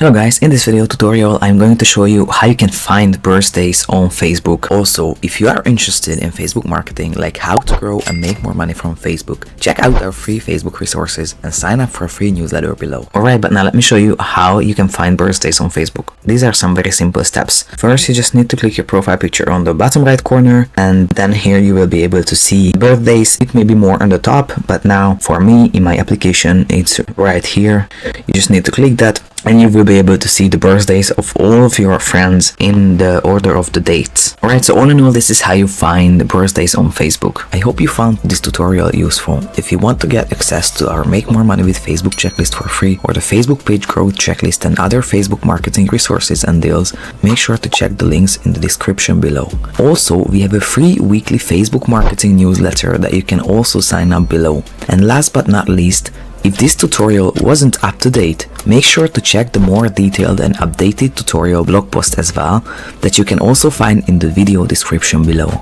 Hello guys, in this video tutorial I'm going to show you how you can find birthdays on Facebook. Also, if you are interested in Facebook marketing, like how to grow and make more money from Facebook, check out our free Facebook resources and sign up for a free newsletter below. Alright, but now let me show you how you can find birthdays on Facebook. These are some very simple steps. First, you just need to click your profile picture on the bottom right corner, and then here you will be able to see birthdays. It may be more on the top, but now for me in my application it's right here. You just need to click that and you will be able to see the birthdays of all of your friends in the order of the dates. Alright, so all in all, this is how you find birthdays on Facebook. I hope you found this tutorial useful. If you want to get access to our Make More Money with Facebook checklist for free, or the Facebook page growth checklist and other Facebook marketing resources and deals, make sure to check the links in the description below. Also, we have a free weekly Facebook marketing newsletter that you can also sign up below. And last but not least, if this tutorial wasn't up to date, make sure to check the more detailed and updated tutorial blog post as well, that you can also find in the video description below.